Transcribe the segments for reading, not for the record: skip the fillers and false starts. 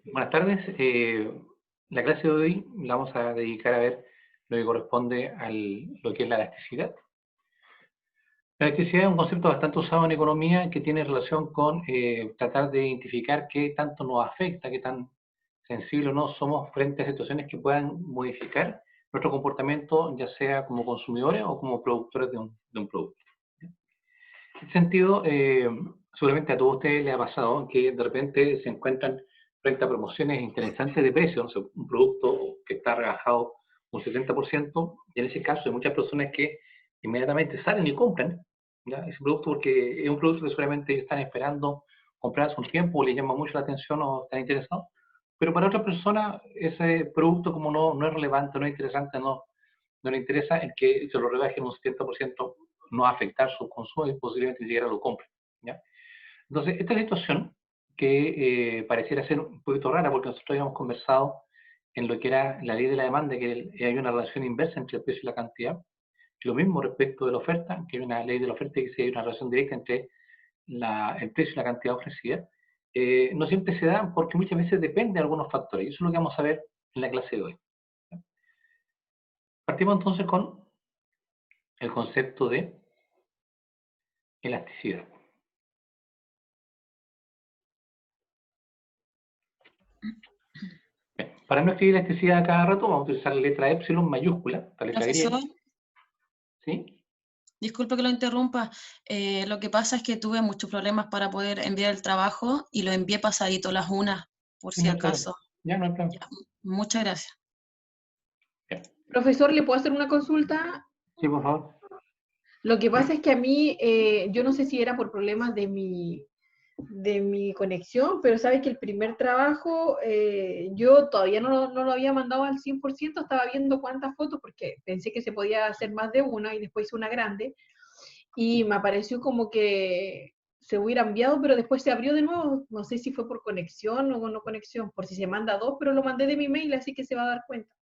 Buenas tardes. La clase de hoy la vamos a dedicar a ver lo que corresponde a lo que es la elasticidad. La elasticidad es un concepto bastante usado en economía que tiene relación con tratar de identificar qué tanto nos afecta, qué tan sensible o no somos frente a situaciones que puedan modificar nuestro comportamiento, ya sea como consumidores o como productores de un producto. En ese sentido, seguramente a todos ustedes les ha pasado que de repente se encuentran frente a promociones interesantes de precio, ¿no? O sea, un producto que está rebajado un 70%, y en ese caso hay muchas personas que inmediatamente salen y compran, ¿ya? Ese producto, porque es un producto que seguramente están esperando comprar hace un tiempo, o les llama mucho la atención o están interesados, pero para otras personas ese producto como no es relevante, no es interesante, no le interesa, el que se lo rebajen un 70% no va a afectar su consumo y posiblemente ni siquiera lo compre, ¿ya? Entonces, esta situación que pareciera ser un poquito rara, porque nosotros habíamos conversado en lo que era la ley de la demanda, que hay una relación inversa entre el precio y la cantidad, lo mismo respecto de la oferta, que hay una ley de la oferta que hay una relación directa entre el precio y la cantidad ofrecida. No siempre se da porque muchas veces depende de algunos factores, y eso es lo que vamos a ver en la clase de hoy. Partimos entonces con el concepto de elasticidad. Bien, para no escribir elasticidad a cada rato, vamos a utilizar la letra epsilon mayúscula, la letra griega. Profesor, ¿Sí? disculpe que lo interrumpa. Lo que pasa es que tuve muchos problemas para poder enviar el trabajo y lo envié pasadito las unas, por Sí, si no hay problema. acaso. Ya no hay problema. Ya, muchas gracias. Bien. Profesor, ¿le puedo hacer una consulta? Sí, por favor. Lo que pasa es que a mí, yo no sé si era por problemas de mi conexión, pero sabes que el primer trabajo yo todavía no lo había mandado al 100%, estaba viendo cuántas fotos porque pensé que se podía hacer más de una y después hice una grande y me apareció como que se hubiera enviado, pero después se abrió de nuevo, no sé si fue por conexión o no conexión, por si se manda dos, pero lo mandé de mi mail, así que se va a dar cuenta.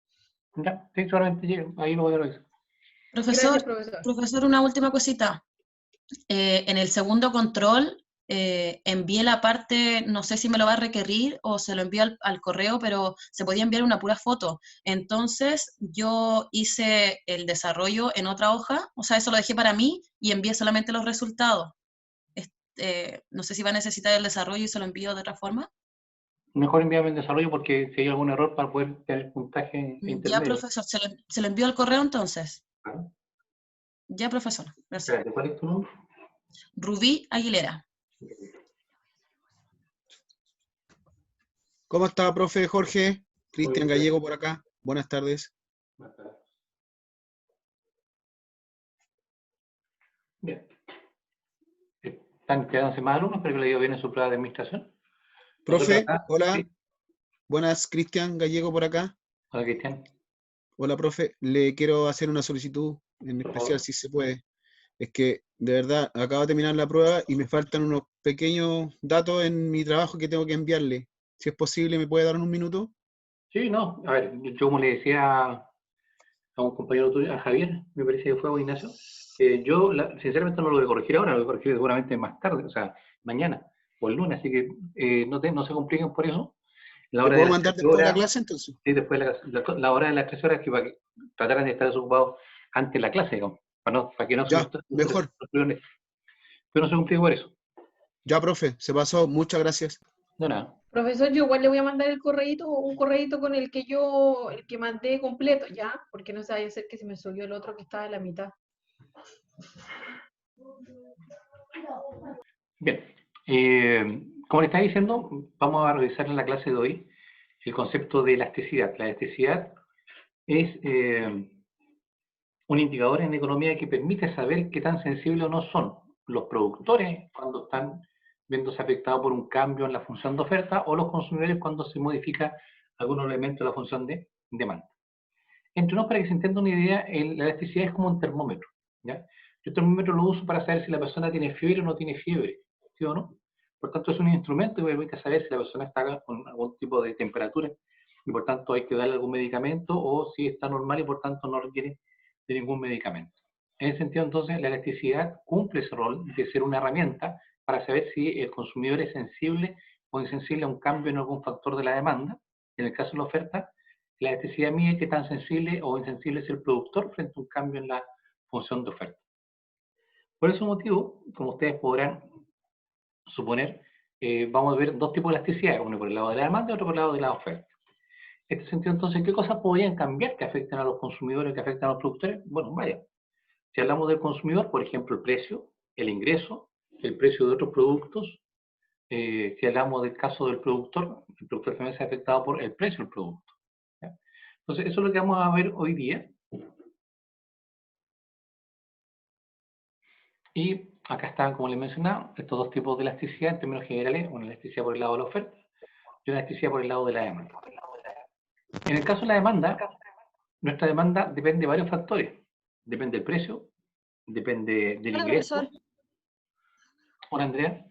Ya, sí, solamente llega. Ahí lo voy a revisar. Profesor, Gracias, profesor. profesor, una última cosita. En el segundo control envié la parte, no sé si me lo va a requerir o se lo envío al correo, pero se podía enviar una pura foto. Entonces yo hice el desarrollo en otra hoja, o sea, eso lo dejé para mí y envié solamente los resultados. No sé si va a necesitar el desarrollo y se lo envío de otra forma. Mejor envíame el desarrollo porque si hay algún error para poder tener puntaje Ya, intermedio. profesor, se lo envío al correo entonces. ¿Vale? Ya, profesor, gracias. Espérate, ¿cuál es tu nombre? Rubí Aguilera. ¿Cómo está, profe Jorge? Muy Cristian bien, Gallego por acá. Buenas tardes. gracias. Bien. ¿Están quedándose más alumnos? Espero que le diga bien en su prueba de administración. Nosotros Profe, acá, hola. sí. Buenas, Cristian Gallego por acá. Hola, Cristian. Hola, profe. Le quiero hacer una solicitud, en Por especial favor. si se puede. Es que, de verdad, acabo de terminar la prueba y me faltan unos pequeños datos en mi trabajo que tengo que enviarle. Si es posible, ¿me puede dar un minuto? Sí, no. A ver, yo como le decía a un compañero tuyo, a Javier, me parece que fue, o Ignacio, yo sinceramente no lo voy a corregir ahora, lo voy a corregir seguramente más tarde, o sea, mañana o el lunes, así que no se compliquen por eso. La ¿Le hora de puedo las mandar 13 después de la horas, clase entonces? sí, después la hora de las 13 horas que para que trataran de estar desocupados antes de la clase, digamos, para que no se Ya, mejor. pero no se complique por eso. Ya, profe, se pasó. Muchas gracias. No, nada. Profesor, yo igual le voy a mandar un correíto con el que mandé completo, ¿ya? Porque no se vaya a hacer que se me subió el otro que estaba en la mitad. Bien. Como le estaba diciendo, vamos a revisar en la clase de hoy el concepto de elasticidad. La elasticidad es un indicador en economía que permite saber qué tan sensibles o no son los productores cuando están viéndose afectados por un cambio en la función de oferta o los consumidores cuando se modifica algún elemento de la función de demanda. Entre unos, para que se entienda una idea, la elasticidad es como un termómetro. ¿Ya? Yo el termómetro lo uso para saber si la persona tiene fiebre o no tiene fiebre, ¿sí o no? Por tanto, es un instrumento que permite saber si la persona está con algún tipo de temperatura y por tanto hay que darle algún medicamento o si está normal y por tanto no requiere de ningún medicamento. En ese sentido, entonces, la elasticidad cumple ese rol de ser una herramienta para saber si el consumidor es sensible o insensible a un cambio en algún factor de la demanda. En el caso de la oferta, la elasticidad mide qué tan sensible o insensible es el productor frente a un cambio en la función de oferta. Por ese motivo, como ustedes podrán suponer, vamos a ver dos tipos de elasticidad, uno por el lado de la demanda y otro por el lado de la oferta. En este sentido, entonces, ¿qué cosas podrían cambiar que afecten a los consumidores, que afecten a los productores? Bueno, vaya, si hablamos del consumidor, por ejemplo, el precio, el ingreso, el precio de otros productos. Si hablamos del caso del productor, el productor también se ha afectado por el precio del producto. ¿Ya? Entonces, eso es lo que vamos a ver hoy día. Y acá están, como les mencionaba, estos dos tipos de elasticidad en términos generales, una elasticidad por el lado de la oferta y una elasticidad por el lado de la demanda. En el caso de la demanda, nuestra demanda depende de varios factores. Depende del precio, depende del ingreso. Hola, Andrea.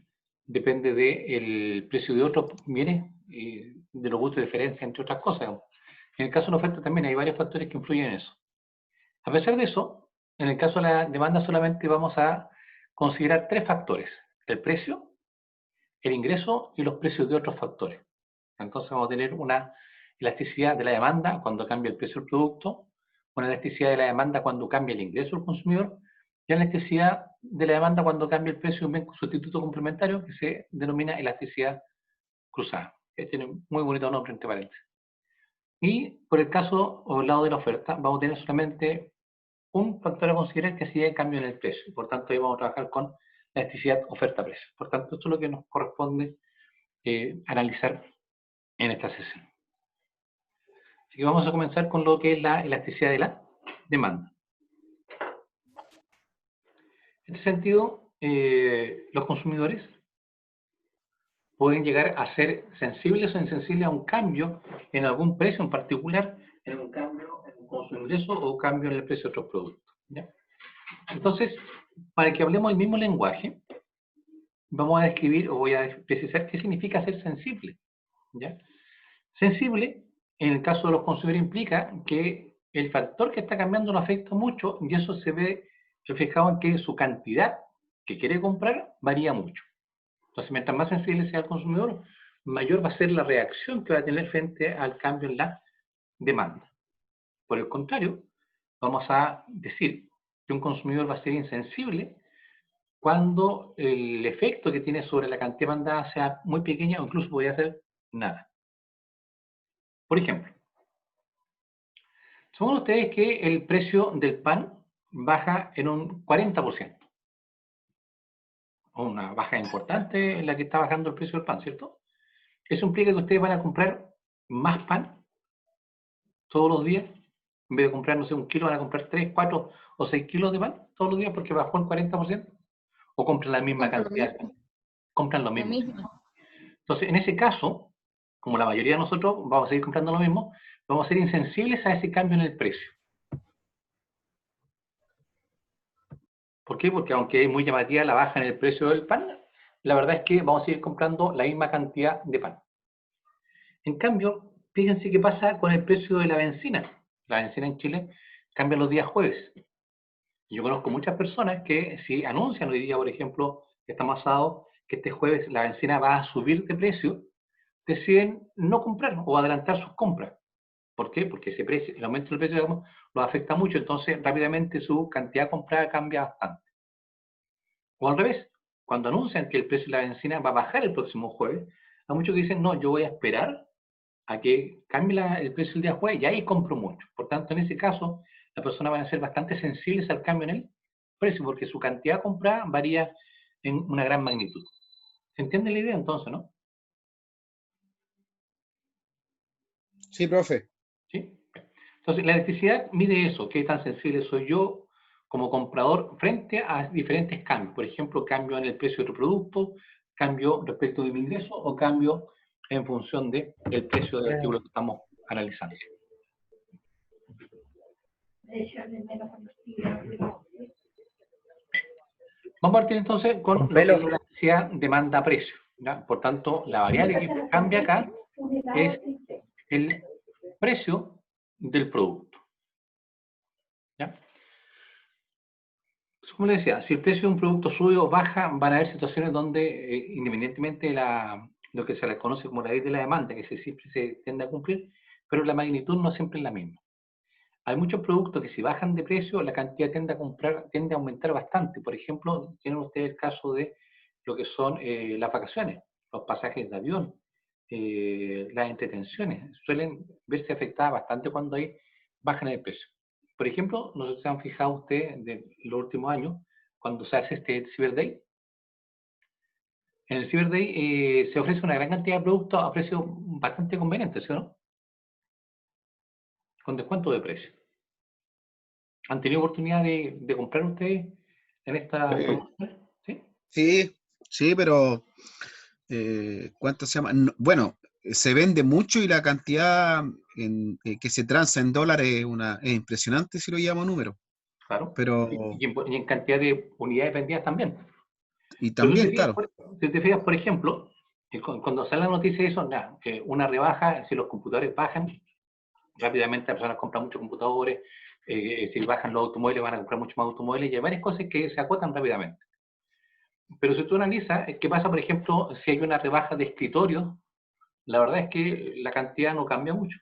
Depende del precio de otros bienes, de los gustos de diferencia, entre otras cosas. En el caso de la oferta también hay varios factores que influyen en eso. A pesar de eso, en el caso de la demanda solamente vamos a considerar tres factores: el precio, el ingreso y los precios de otros factores. Entonces vamos a tener una elasticidad de la demanda cuando cambia el precio del producto, una elasticidad de la demanda cuando cambia el ingreso del consumidor, y la elasticidad de la demanda cuando cambia el precio de un bien sustituto complementario, que se denomina elasticidad cruzada, que tiene un muy bonito nombre entre paréntesis. Y por el caso o el lado de la oferta, vamos a tener solamente un factor a considerar, que sería el cambio en el precio. Por tanto, ahí vamos a trabajar con la elasticidad oferta-precio. Por tanto, esto es lo que nos corresponde analizar en esta sesión. Así que vamos a comenzar con lo que es la elasticidad de la demanda. En este sentido, los consumidores pueden llegar a ser sensibles o insensibles a un cambio en algún precio en particular, en un cambio en su ingreso o un cambio en el precio de otros productos. ¿Ya? Entonces, para que hablemos el mismo lenguaje, vamos a describir o voy a precisar qué significa ser sensible. ¿Ya? Sensible, en el caso de los consumidores, implica que el factor que está cambiando lo afecta mucho y eso se ve reflejado en que su cantidad que quiere comprar varía mucho. Entonces, mientras más sensible sea el consumidor, mayor va a ser la reacción que va a tener frente al cambio en la demanda. Por el contrario, vamos a decir que un consumidor va a ser insensible cuando el efecto que tiene sobre la cantidad demandada sea muy pequeña o incluso podría ser nada. Por ejemplo, supongan ustedes que el precio del pan baja en un 40%. Una baja importante en la que está bajando el precio del pan, ¿cierto? Eso implica que ustedes van a comprar más pan todos los días. En vez de comprar, no sé, 1 kilo, van a comprar 3, 4 o 6 kilos de pan todos los días porque bajó el 40%. O compran la misma cantidad de pan. Compran lo mismo. Entonces, en ese caso, como la mayoría de nosotros vamos a seguir comprando lo mismo, vamos a ser insensibles a ese cambio en el precio. ¿Por qué? Porque aunque es muy llamativa la baja en el precio del pan, la verdad es que vamos a seguir comprando la misma cantidad de pan. En cambio, fíjense qué pasa con el precio de la bencina. La bencina en Chile cambia los días jueves. Yo conozco muchas personas que si anuncian hoy día, por ejemplo, que está pasado, que este jueves la bencina va a subir de precio, deciden no comprar o adelantar sus compras. ¿Por qué? Porque ese precio, el aumento del precio, digamos, los afecta mucho, entonces rápidamente su cantidad comprada cambia bastante. O al revés, cuando anuncian que el precio de la bencina va a bajar el próximo jueves, hay muchos que dicen, no, yo voy a esperar a que cambie el precio el día jueves y ahí compro mucho. Por tanto, en ese caso, las personas van a ser bastante sensibles al cambio en el precio, porque su cantidad comprada varía en una gran magnitud. ¿Se entiende la idea entonces, no? Sí, profe. ¿Sí? Entonces, la electricidad mide eso, qué tan sensible soy yo como comprador frente a diferentes cambios. Por ejemplo, cambio en el precio de otro producto, cambio respecto de mi ingreso o cambio en función del precio del artículo que estamos analizando. Vamos a partir entonces con la elasticidad demanda-precio. Por tanto, la variable que cambia acá es el precio del producto. ¿Ya? Como les decía, si el precio de un producto sube o baja, van a haber situaciones donde, independientemente de la lo que se le conoce como la ley de la demanda, que siempre se tiende a cumplir, pero la magnitud no siempre es la misma. Hay muchos productos que si bajan de precio, la cantidad tiende a aumentar bastante. Por ejemplo, tienen ustedes el caso de lo que son las vacaciones, los pasajes de avión, las entretenciones. Suelen verse afectadas bastante cuando hay bajan de precio. Por ejemplo, no sé si se han fijado ustedes de los últimos años, cuando se hace este Cyber Day. En el Cyber Day se ofrece una gran cantidad de productos a precios bastante convenientes, ¿sí o no? Con descuento de precio. ¿Han tenido oportunidad de comprar ustedes en esta promoción? ¿Sí? Sí, sí, pero ¿cuánto se llama? Bueno, se vende mucho y la cantidad que se transa en dólares es impresionante si lo llevamos a números. Claro. Pero, Y en cantidad de unidades vendidas también. y Pero también, claro, si te fijas, por ejemplo, cuando sale la noticia de eso, que una rebaja, si los computadores bajan, rápidamente las personas compran muchos computadores, si bajan los automóviles van a comprar muchos más automóviles, y hay varias cosas que se acotan rápidamente. Pero si tú analizas, ¿qué pasa, por ejemplo, si hay una rebaja de escritorio? La verdad es que la cantidad no cambia mucho.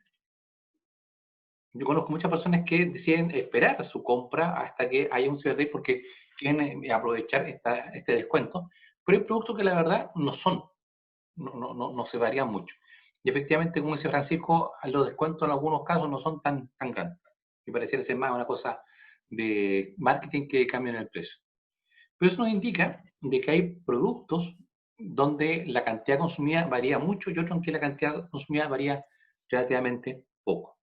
Yo conozco muchas personas que deciden esperar su compra hasta que haya un Cyber Day porque quieren aprovechar este descuento, pero hay productos que la verdad no se varían mucho. Y efectivamente, como dice Francisco, los descuentos en algunos casos no son tan grandes. Y pareciera ser más una cosa de marketing que cambian el precio. Pero eso nos indica de que hay productos donde la cantidad consumida varía mucho y otros en que la cantidad consumida varía relativamente poco.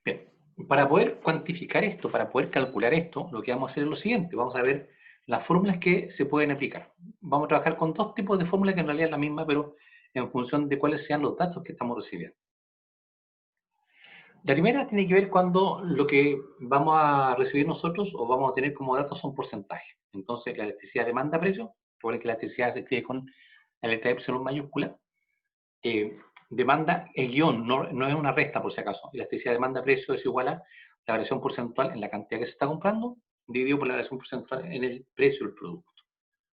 Bien, para poder cuantificar esto, para poder calcular esto, lo que vamos a hacer es lo siguiente. Vamos a ver las fórmulas que se pueden aplicar. Vamos a trabajar con dos tipos de fórmulas que en realidad es la misma, pero en función de cuáles sean los datos que estamos recibiendo. La primera tiene que ver cuando lo que vamos a recibir nosotros o vamos a tener como datos son porcentajes. Entonces, la electricidad demanda-precio, recuerden que la electricidad se escribe con la letra epsilon mayúscula. Demanda, el guión, no es una resta por si acaso. Elasticidad demanda-precio es igual a la variación porcentual en la cantidad que se está comprando, dividido por la variación porcentual en el precio del producto.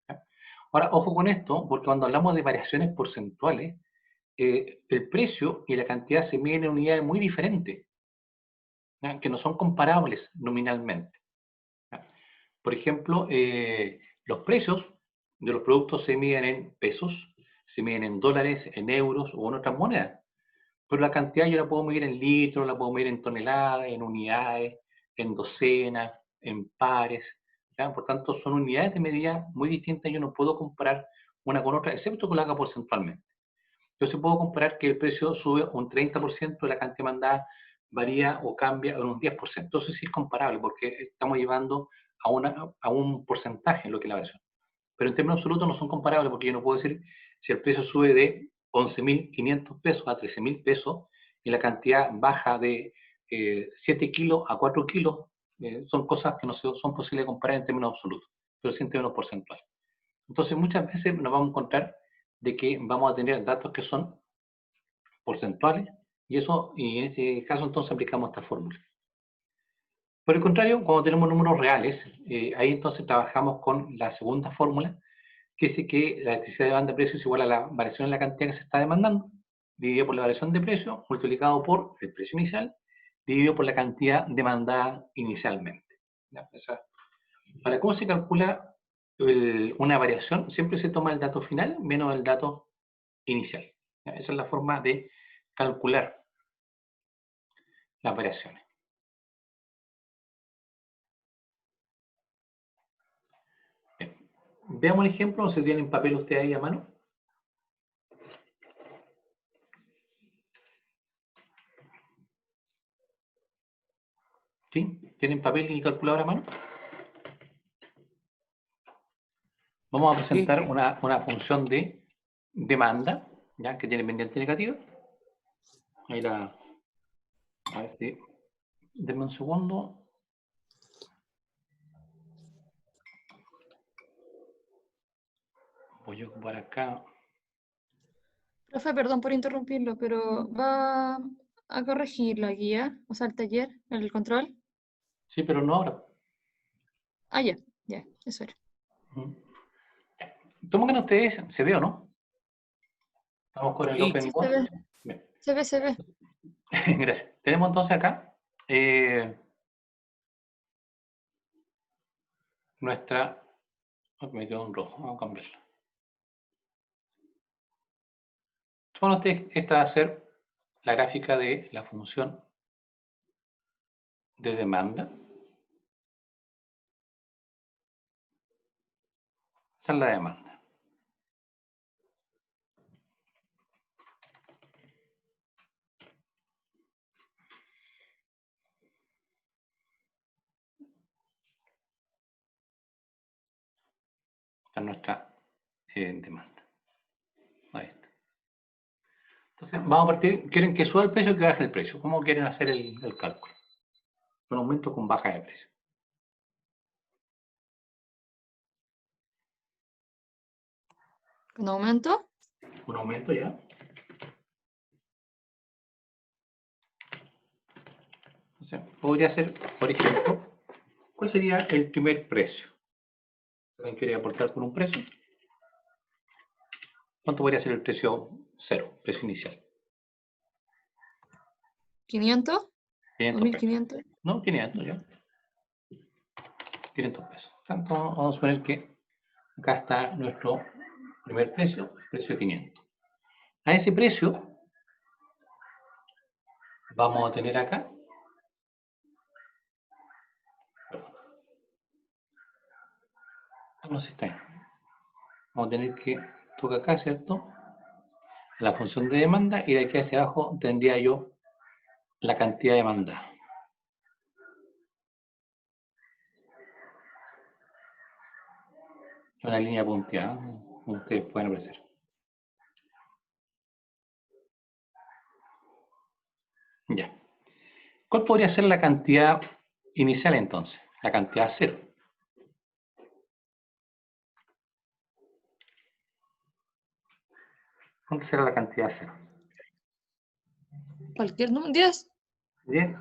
¿Ya? Ahora, ojo con esto, porque cuando hablamos de variaciones porcentuales, el precio y la cantidad se miden en unidades muy diferentes, ¿ya? Que no son comparables nominalmente. ¿Ya? Por ejemplo, los precios de los productos se miden en pesos, se miden en dólares, en euros o en otras monedas. Pero la cantidad yo la puedo medir en litros, la puedo medir en toneladas, en unidades, en docenas, en pares. ¿Ya? Por tanto, son unidades de medida muy distintas. Yo no puedo comparar una con otra, excepto que lo haga porcentualmente. Yo sí puedo comparar que el precio sube un 30%, la cantidad mandada varía o cambia en un 10%. Entonces sí es comparable porque estamos llevando a un porcentaje en lo que es la variación. Pero en términos absolutos no son comparables porque yo no puedo decir si el precio sube de 11.500 pesos a 13.000 pesos y la cantidad baja de 7 kilos a 4 kilos, son cosas que no son posibles de comparar en términos absolutos, pero sí en términos porcentuales. Entonces muchas veces nos vamos a encontrar de que vamos a tener datos que son porcentuales y en este caso entonces aplicamos esta fórmula. Por el contrario, cuando tenemos números reales, ahí entonces trabajamos con la segunda fórmula, que dice que la electricidad de demanda de precio es igual a la variación en la cantidad que se está demandando, dividido por la variación de precio, multiplicado por el precio inicial, dividido por la cantidad demandada inicialmente. ¿Ya? Para cómo se calcula una variación, siempre se toma el dato final menos el dato inicial. ¿Ya? Esa es la forma de calcular las variaciones. Bien. Veamos el ejemplo, ¿se tienen papel usted ahí a mano? ¿Sí? ¿Tienen papel y calculadora a mano? Vamos a presentar una función de demanda, ¿ya? Que tiene pendiente negativa. Ahí a ver si, denme un segundo. Voy a ocupar acá. Profe, perdón por interrumpirlo, pero ¿va a corregir la guía, o sea, el taller, el control? Sí, pero no ahora. Ah, ya, eso era. Tomo que ustedes, ¿se ve o no? Estamos con el Sí. Open Sí, Book. se ve. Bien. Se ve. Gracias. Tenemos entonces acá nuestra... oh, me quedó un rojo, vamos a cambiarlo. Bueno, esta va a ser la gráfica de la función de demanda. Esta es la demanda. Esta es nuestra demanda. Ahí está. Entonces, vamos a partir. ¿Quieren que suba el precio o que baje el precio? ¿Cómo quieren hacer el cálculo? Un aumento con baja de precio. ¿Con aumento? Un aumento ya. Entonces, podría ser, por ejemplo, ¿cuál sería el primer precio? ¿Alguien quiere aportar por un precio? ¿Cuánto podría ser el precio cero, precio inicial? ¿500? ¿O 500 pesos. 1500? No, 500 ya. 500 pesos. Tanto, vamos a suponer que acá está nuestro primer precio 500. A ese precio vamos a tener acá. No sé si está ahí. Vamos a tener que tocar acá, ¿cierto? La función de demanda y de aquí hacia abajo tendría yo la cantidad demandada. Una línea punteada, como ustedes pueden apreciar. Ya. ¿Cuál podría ser la cantidad inicial entonces? La cantidad cero. ¿Cuánto será la cantidad cero? Cualquier número. 10, Bien,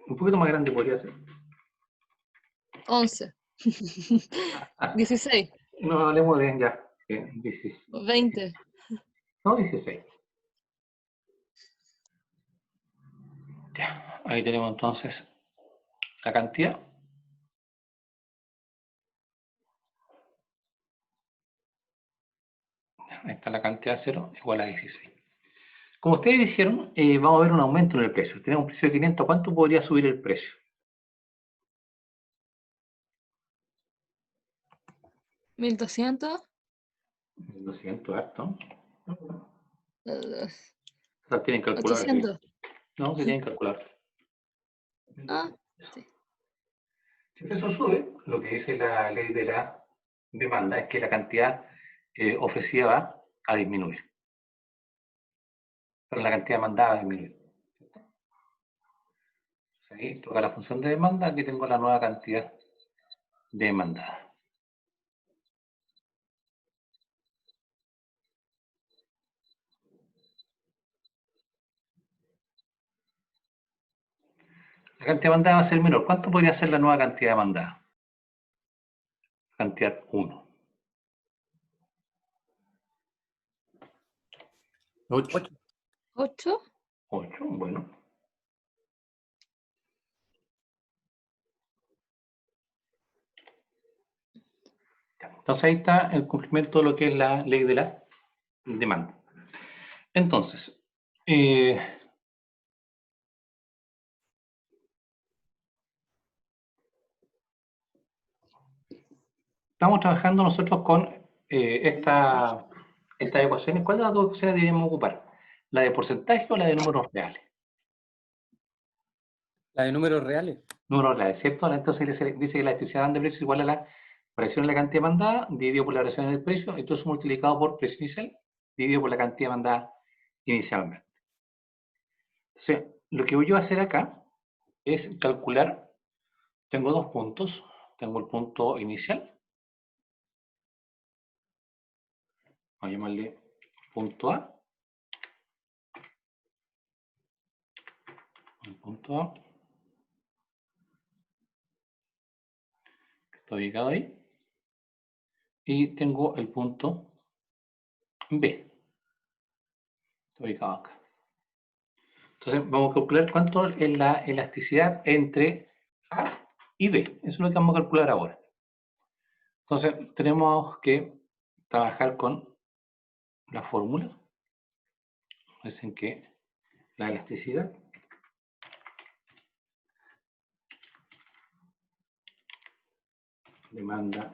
un poquito más grande podría ser. 11, 16, No hablemos de ya. 16. 20. No, 16. Ya, ahí tenemos entonces la cantidad. Ahí está la cantidad cero igual a 16. Como ustedes dijeron, vamos a ver un aumento en el precio. Tenemos un precio de 500. ¿Cuánto podría subir el precio? 1200. 200, harto. eh, O sea, tienen calculadores ahí. 800. No, que tienen calculadores. Ah, sí. Si el precio sube, lo que dice la ley de la demanda es que la cantidad ofrecida va a disminuir. Pero la cantidad demandada va a disminuir. Ahí toca la función de demanda, aquí tengo la nueva cantidad demandada. La cantidad demandada va a ser menor. ¿Cuánto podría ser la nueva cantidad demandada? Cantidad 1. 8. 8. 8, bueno. Entonces ahí está el cumplimiento de lo que es la ley de la demanda. Entonces, estamos trabajando nosotros con estas ecuaciones. ¿Cuál de las dos ecuaciones debemos ocupar? ¿La de porcentaje o la de números reales? La de números reales. Números reales, ¿cierto? Entonces dice que la electricidad de precio es igual a la variación en la cantidad demandada dividido por la variación en el precio, entonces multiplicado por precio inicial dividido por la cantidad demandada inicialmente. Entonces, lo que voy yo a hacer acá es calcular, tengo dos puntos, tengo el punto inicial, vamos a llamarle punto A, el punto A, que está ubicado ahí, y tengo el punto B. Está ubicado acá. Entonces vamos a calcular cuánto es la elasticidad entre A y B. Eso es lo que vamos a calcular ahora. Entonces tenemos que trabajar con la fórmula. Dicen que la elasticidad demanda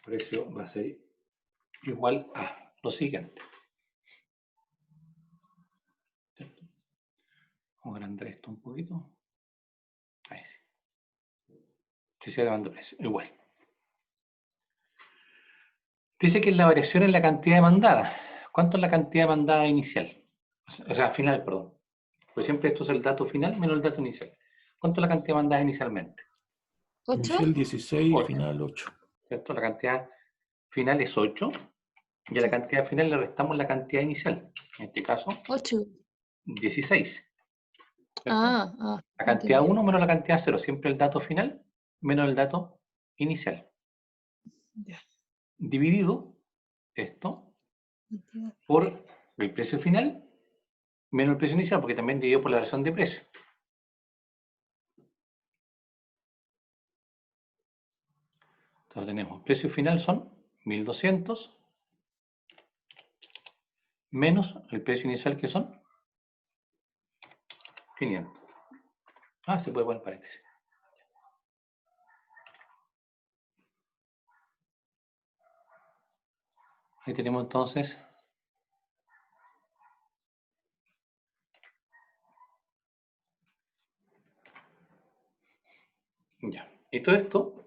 precio va a ser igual a lo siguiente. ¿Cierto? Vamos a agrandar esto un poquito. Ahí sí. Elasticidad demanda precio, igual. Dice que la variación es la cantidad demandada. ¿Cuánto es la cantidad demandada inicial? O sea, final, perdón. Por siempre esto es el dato final menos el dato inicial. ¿Cuánto es la cantidad demandada inicialmente? 8. Inicial 16 y 8. final 8. ¿Cierto? La cantidad final es 8 y a la cantidad final le restamos la cantidad inicial. En este caso, 8. 16. ¿Cierto? Ah, La cantidad entendí. 1 menos la cantidad 0. Siempre el dato final menos el dato inicial. Ya. Dividido esto por el precio final menos el precio inicial, porque también dividido por la razón de precio. Entonces tenemos, precio final son 1200 menos el precio inicial que son 500. Ah, se puede poner paréntesis. Ahí tenemos entonces ya. Y todo esto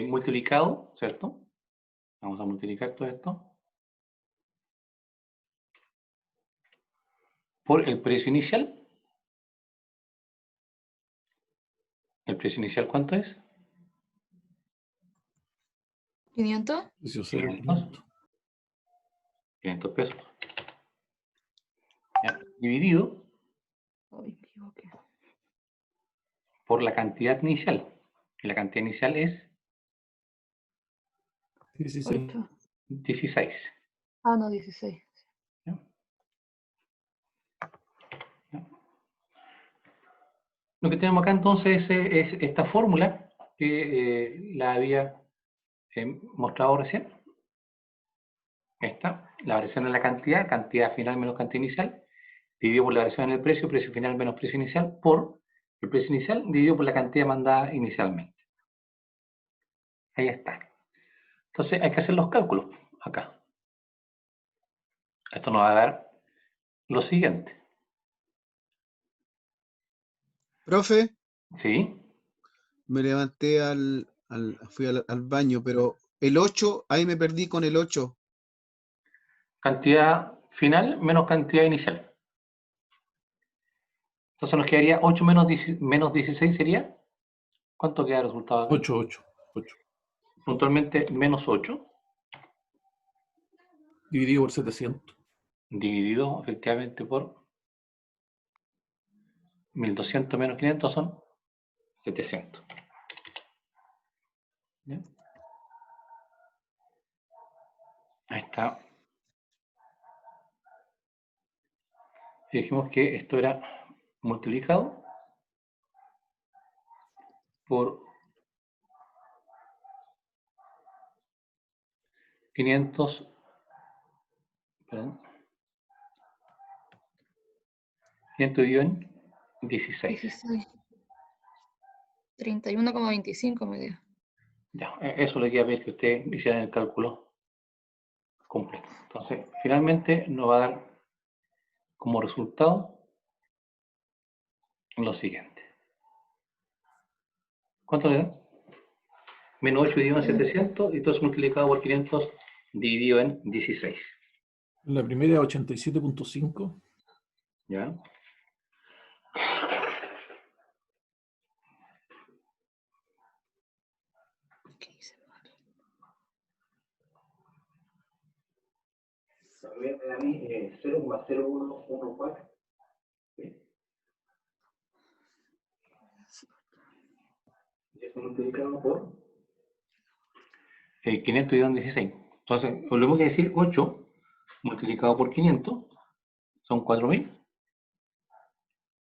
multiplicado, ¿cierto? Vamos a multiplicar todo esto por el precio inicial. ¿El precio inicial cuánto es? 500. Precio cero, 500. 500 pesos. ¿Ya? Dividido Ay, me equivoqué. por la cantidad inicial. Y la cantidad inicial es 16. 8. 16. Ah, no, 16. ¿Ya? ¿Ya? Lo que tenemos acá entonces es esta fórmula que la había mostrado recién. Esta, la variación en la cantidad, cantidad final menos cantidad inicial, dividido por la variación en el precio, precio final menos precio inicial, por el precio inicial dividido por la cantidad mandada inicialmente. Ahí está. Entonces hay que hacer los cálculos acá. Esto nos va a dar lo siguiente. Profe, ¿Sí? me levanté fui al baño, pero el 8, ahí me perdí con el 8. Cantidad final menos cantidad inicial. Entonces nos quedaría 8 menos 16 sería. ¿Cuánto queda el resultado acá? 8, 8, 8. Puntualmente menos 8. Dividido por 700. Dividido efectivamente por 1200 menos 500 son 700. ¿Bien? Ahí está. Y dijimos que esto era multiplicado por 500, perdón, 500 dividido en 16. 16. 31,25 me dio. Ya, eso le quería pedir que ustedes hicieran el cálculo completo. Entonces, finalmente nos va a dar como resultado lo siguiente. ¿Cuánto le da? Menos 8 dividido en 700 y todo es multiplicado por 500 dividido en 16. La primera 87.5. ¿Ya? ¿Qué hice mal? Me da a mí 0,0114. ¿Sí? Y esto multiplicado por 500 dividido en 16. Entonces, volvemos a decir 8 multiplicado por 500 son 4.000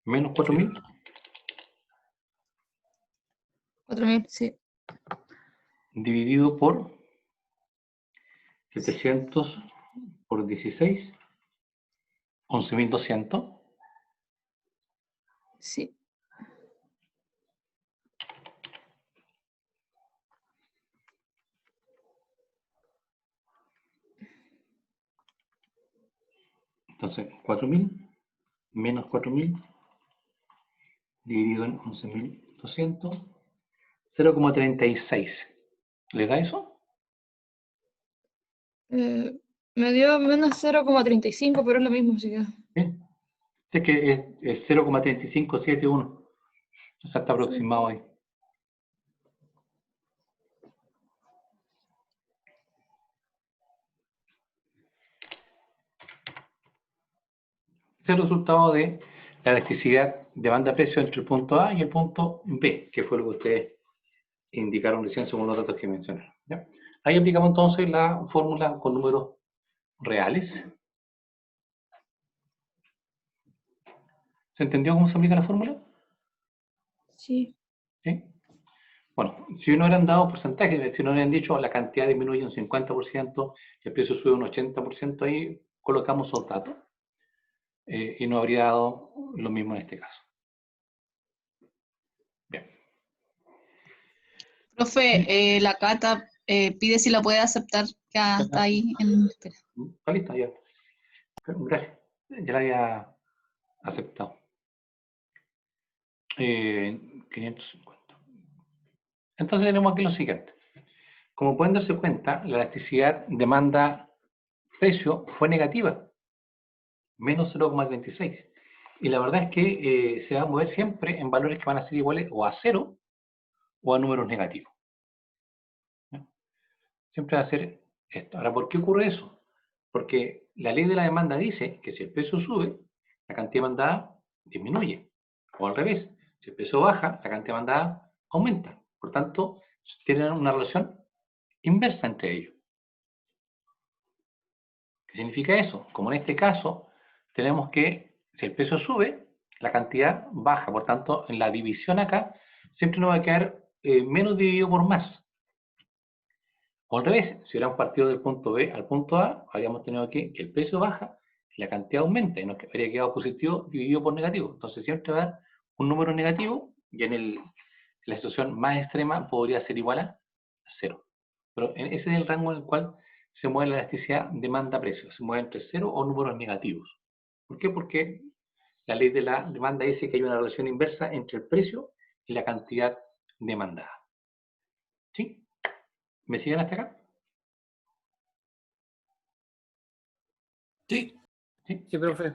menos 4.000. 4.000, sí. Dividido por 700 por 16, 11.200. Sí. Entonces, 4.000 menos 4.000 dividido en 11.200, 0,36. ¿Les da eso? Me dio menos 0,35, pero es lo mismo, así que... Bien. Es que es 0,3571. O sea, está Sí. aproximado ahí. Es el resultado de la elasticidad de banda-precio entre el punto A y el punto B, que fue lo que ustedes indicaron recién según los datos que mencionaron. ¿Ya? Ahí aplicamos entonces la fórmula con números reales. ¿Se entendió cómo se aplica la fórmula? Sí. ¿Sí? Bueno, si no hubieran dado porcentajes, si no hubieran dicho la cantidad disminuye un 50%, el precio sube un 80%, ahí colocamos esos datos. Y no habría dado lo mismo en este caso. Bien. Profe, la Cata pide si la puede aceptar, que está ahí en espera. Está lista ya. Gracias. Ya la había aceptado. 550. Entonces tenemos aquí lo siguiente. Como pueden darse cuenta, la elasticidad demanda-precio fue negativa. Menos 0,36. Y la verdad es que se va a mover siempre en valores que van a ser iguales o a 0 o a números negativos. ¿No? Siempre va a ser esto. Ahora, ¿por qué ocurre eso? Porque la ley de la demanda dice que si el precio sube, la cantidad demandada disminuye. O al revés, si el precio baja, la cantidad demandada aumenta. Por tanto, tienen una relación inversa entre ellos. ¿Qué significa eso? Como en este caso, tenemos que, si el precio sube, la cantidad baja. Por tanto, en la división acá, siempre nos va a quedar menos dividido por más. O al revés, si hubiéramos partido del punto B al punto A, habríamos tenido aquí que el precio baja y la cantidad aumenta y nos habría quedado positivo dividido por negativo. Entonces siempre va a dar un número negativo y en la situación más extrema podría ser igual a 0. Pero ese es el rango en el cual se mueve la elasticidad demanda-precio. Se mueve entre 0 o números negativos. ¿Por qué? Porque la ley de la demanda dice que hay una relación inversa entre el precio y la cantidad demandada. ¿Sí? ¿Me siguen hasta acá? Sí. ¿Sí? Sí, profe.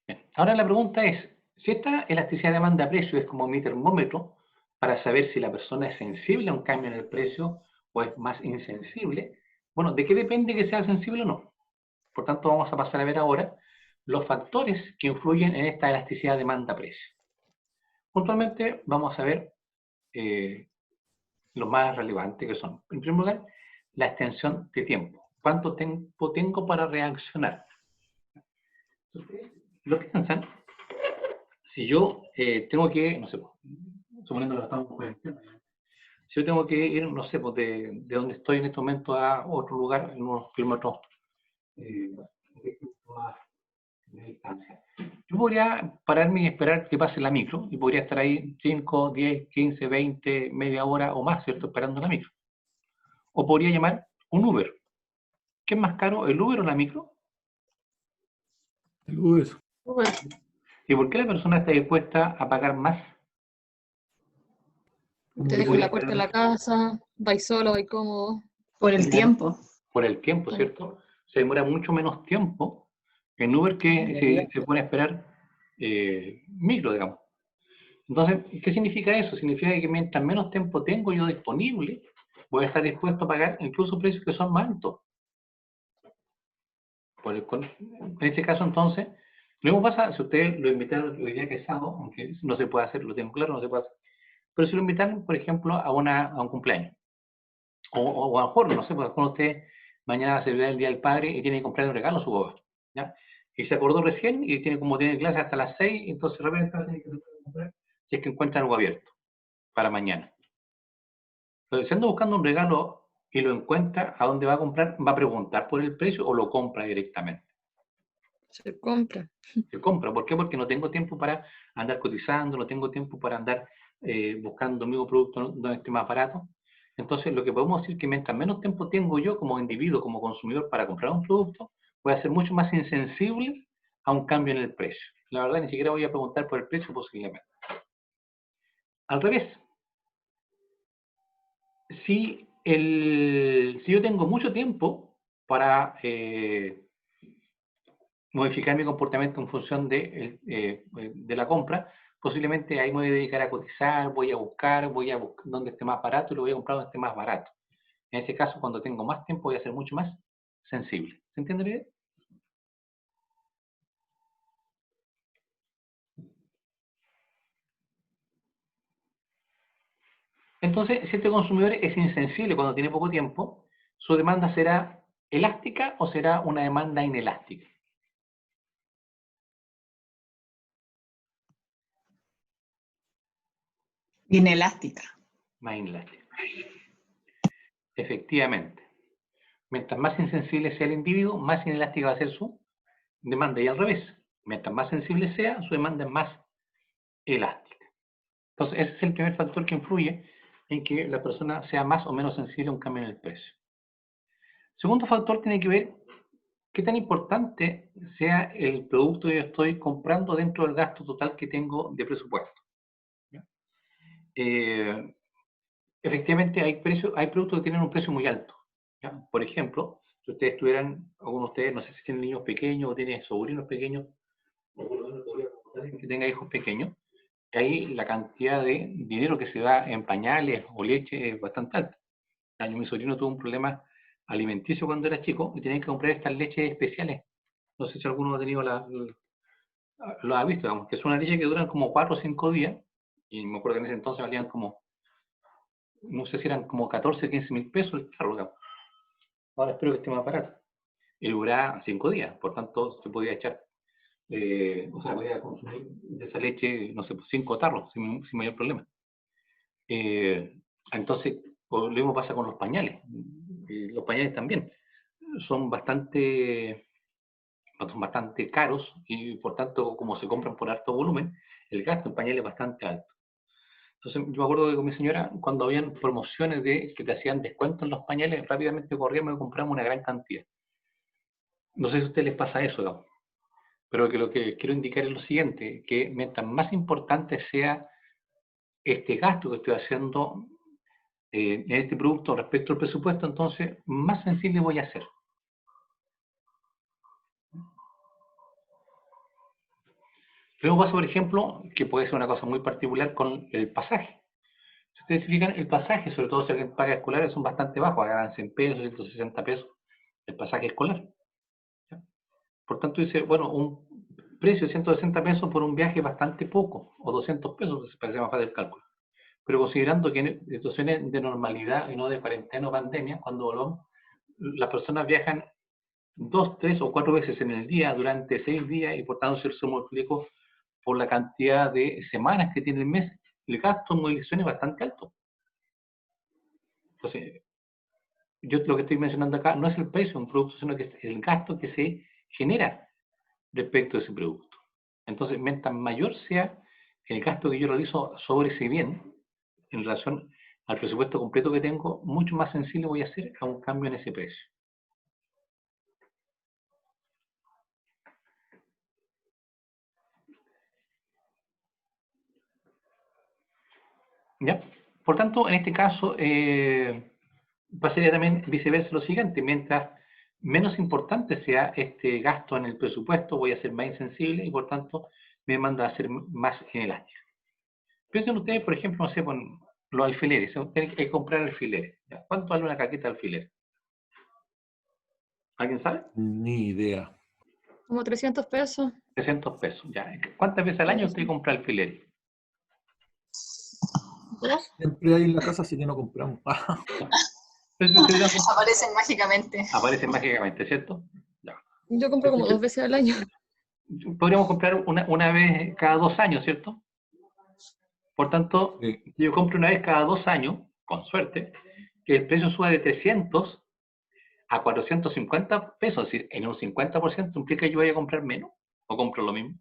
Bien. Ahora la pregunta es, si esta elasticidad demanda-precio es como mi termómetro para saber si la persona es sensible a un cambio en el precio o es más insensible, bueno, ¿de qué depende que sea sensible o no? Por tanto, vamos a pasar a ver ahora los factores que influyen en esta elasticidad demanda-precio. Puntualmente vamos a ver los más relevantes que son, en primer lugar, la extensión de tiempo. ¿Cuánto tiempo tengo para reaccionar? Lo piensan, si yo tengo que, no sé, suponiendo que lo estamos en cuarentena, si yo tengo que ir, no sé, pues de donde estoy en este momento a otro lugar, en unos kilómetros más de distancia, yo podría pararme y esperar que pase la micro, y podría estar ahí 5, 10, 15, 20, media hora o más, ¿cierto?, esperando la micro. O podría llamar un Uber. ¿Qué es más caro, el Uber o la micro? El Uber. Uber. ¿Y por qué la persona está dispuesta a pagar más? Te dejo en la puerta de la casa, vais solo, vais cómodo. Por el tiempo. Por el tiempo, ¿cierto? Se demora mucho menos tiempo en Uber que se pone a esperar micro, digamos. Entonces, ¿qué significa eso? Significa que mientras menos tiempo tengo yo disponible, voy a estar dispuesto a pagar incluso precios que son más altos. En este caso, entonces, lo mismo pasa si ustedes lo invitaron hoy día que es sábado, aunque no se puede hacer, lo tengo claro, no se puede hacer. Pero si lo invitan, por ejemplo, a un cumpleaños. O a lo mejor, no sé, pues con usted mañana se ve el Día del Padre y tiene que comprar un regalo a su papá, ¿ya? Y se acordó recién y tiene clase hasta las 6, entonces de repente va a tener que comprar, si es que encuentra algo abierto para mañana. Entonces, si anda buscando un regalo y lo encuentra, ¿a dónde va a comprar? ¿Va a preguntar por el precio o lo compra directamente? Se compra. Se compra. ¿Por qué? Porque no tengo tiempo para andar cotizando, no tengo tiempo para andar buscando un mismo producto donde esté más barato. Entonces, lo que podemos decir es que mientras menos tiempo tengo yo como individuo, como consumidor para comprar un producto, voy a ser mucho más insensible a un cambio en el precio. La verdad, ni siquiera voy a preguntar por el precio posiblemente. Al revés, si yo tengo mucho tiempo para modificar mi comportamiento en función de la compra, posiblemente ahí me voy a dedicar a cotizar, voy a buscar donde esté más barato y lo voy a comprar donde esté más barato. En ese caso, cuando tengo más tiempo, voy a ser mucho más sensible. ¿Se entiende la idea? Entonces, si este consumidor es insensible cuando tiene poco tiempo, ¿su demanda será elástica o será una demanda inelástica? Inelástica. Más inelástica. Efectivamente. Mientras más insensible sea el individuo, más inelástica va a ser su demanda. Y al revés, mientras más sensible sea, su demanda es más elástica. Entonces, ese es el primer factor que influye en que la persona sea más o menos sensible a un cambio en el precio. Segundo factor tiene que ver qué tan importante sea el producto que yo estoy comprando dentro del gasto total que tengo de presupuesto. Efectivamente, hay productos que tienen un precio muy alto. ¿Ya? Por ejemplo, si ustedes tuvieran, algunos de ustedes, no sé si tienen niños pequeños o tienen sobrinos pequeños, o por lo menos que tenga hijos pequeños, ahí la cantidad de dinero que se da en pañales o leche es bastante alta. Mi sobrino tuvo un problema alimenticio cuando era chico y tenía que comprar estas leches especiales. No sé si alguno ha tenido lo ha visto, digamos, que es una leche que duran como 4 o 5 días, y me acuerdo que en ese entonces valían como, no sé si eran como 14, 15 mil pesos el carro, digamos. Ahora espero que esté más barato. Y duraba 5 días, por tanto se podía echar, o sea, podía consumir de esa leche, no sé, 5 tarros, sin mayor problema. Entonces, lo mismo pasa con los pañales. Los pañales también son bastante caros y por tanto, como se compran por alto volumen, el gasto en pañales es bastante alto. Entonces, yo me acuerdo que con mi señora, cuando habían promociones que te hacían descuento en los pañales, rápidamente corríamos y compramos una gran cantidad. No sé si a ustedes les pasa eso, ¿no? Pero que lo que quiero indicar es lo siguiente, que mientras más importante sea este gasto que estoy haciendo en este producto respecto al presupuesto, entonces más sensible voy a ser. Luego pasa, por ejemplo, que puede ser una cosa muy particular con el pasaje. Si ustedes se fijan, el pasaje, sobre todo si alguien paga escolares, son bastante bajos, ganan 100 pesos, 160 pesos el pasaje escolar. ¿Ya? Por tanto, dice, bueno, un precio de 160 pesos por un viaje es bastante poco, o 200 pesos, parece más fácil el cálculo. Pero considerando que en situaciones de normalidad y no de cuarentena o pandemia, cuando volvamos, las personas viajan 2, 3 o 4 veces en el día durante 6 días y por tanto, si eso multiplico por la cantidad de semanas que tiene el mes, el gasto en movilización es bastante alto. Entonces, yo lo que estoy mencionando acá no es el precio de un producto, sino que es el gasto que se genera respecto a ese producto. Entonces, mientras mayor sea el gasto que yo realizo sobre ese bien, en relación al presupuesto completo que tengo, mucho más sensible voy a ser a un cambio en ese precio. ¿Ya? Por tanto, en este caso, pasaría también viceversa lo siguiente, mientras menos importante sea este gasto en el presupuesto, voy a ser más insensible y por tanto me manda a ser más inelástica. Piensen ustedes, por ejemplo, no sé, con los alfileres, tienen que comprar alfileres. ¿Ya? ¿Cuánto vale una caqueta de alfiler? ¿Alguien sabe? Ni idea. Como 300 pesos. 300 pesos, ya. ¿Cuántas veces al año usted compra alfileres? ¿Dos? Siempre hay en la casa, así que no compramos. Pero si ustedes Aparecen mágicamente. aparecen mágicamente, ¿cierto? Ya. Yo compro como 2 veces al año. Podríamos comprar una vez cada 2 años, ¿cierto? Por tanto, Sí. si yo compro una vez cada 2 años, con suerte, que el precio suba de 300 a 450 pesos, es decir, en un 50% implica que yo vaya a comprar menos o compro lo mismo.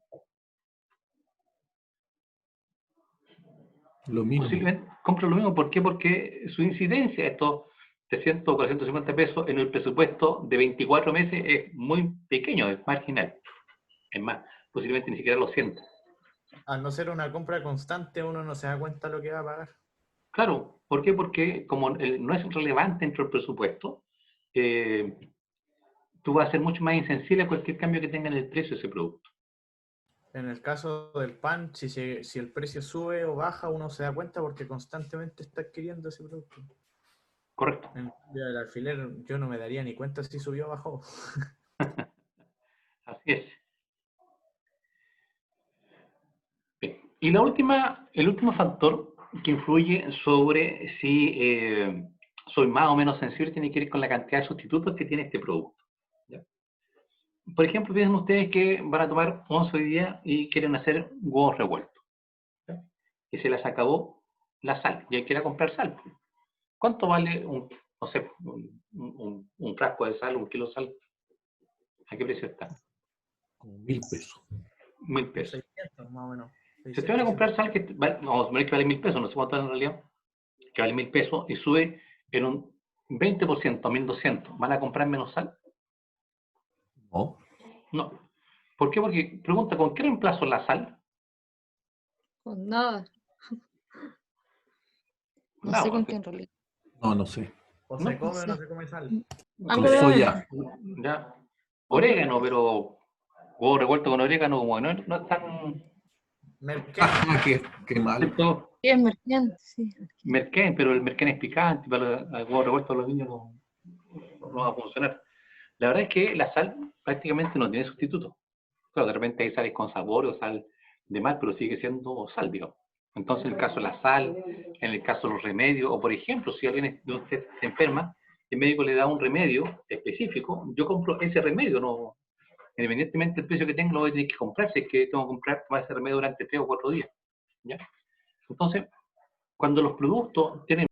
Lo mismo. Posiblemente compro lo mismo. ¿Por qué? Porque su incidencia, estos 300 o 450 pesos en el presupuesto de 24 meses es muy pequeño, es marginal. Es más, posiblemente ni siquiera lo sienta. Al no ser una compra constante, uno no se da cuenta de lo que va a pagar. Claro, ¿por qué? Porque como no es relevante dentro del presupuesto, tú vas a ser mucho más insensible a cualquier cambio que tenga en el precio de ese producto. En el caso del pan, si el precio sube o baja, uno se da cuenta porque constantemente está adquiriendo ese producto. Correcto. En el alfiler yo no me daría ni cuenta si subió o bajó. Así es. Bien. Y el último factor que influye sobre si soy más o menos sensible tiene que ver con la cantidad de sustitutos que tiene este producto. ¿Ya? Por ejemplo, piensen ustedes que van a tomar 11 hoy día y quieren hacer huevos revueltos. ¿Ya? Y se les acabó la sal y hay que ir a comprar sal. ¿Cuánto vale no sé, un frasco de sal, un kilo de sal? ¿A qué precio está? Como 1.000 pesos. 1.000 pesos. 600 más o menos. Si ustedes van a comprar sal, vamos a poner que vale 1.000 pesos, no sé cuánto vale en realidad, que vale 1.000 pesos y sube en un 20% a 1.200, ¿van a comprar menos sal? No. No. ¿Por qué? Porque, pregunta, ¿con qué reemplazo la sal? Con nada. No Nada, sé con qué en realidad. No, no sé. O No, se come no o sé. no se come sal. Con Algo de soya. ya. Orégano, pero huevo revuelto con orégano, como no es tan... Merquén. Ah, qué mal. ¿cierto? ¿Qué es merquén? Sí. Merquén, pero el merquén es picante, para el huevo revuelto a los niños no va a funcionar. La verdad es que la sal prácticamente no tiene sustituto. Claro, de repente hay sales con sabor o sal de mar, pero sigue siendo sal, digamos. Entonces, en el caso de la sal, en el caso de los remedios, o por ejemplo, si alguien de usted se enferma, el médico le da un remedio específico, yo compro ese remedio, no, independientemente del precio que tenga, lo voy a tener que comprar, si es que tengo que comprar ese remedio durante 3 o 4 días. ¿Ya? Entonces, cuando los productos tienen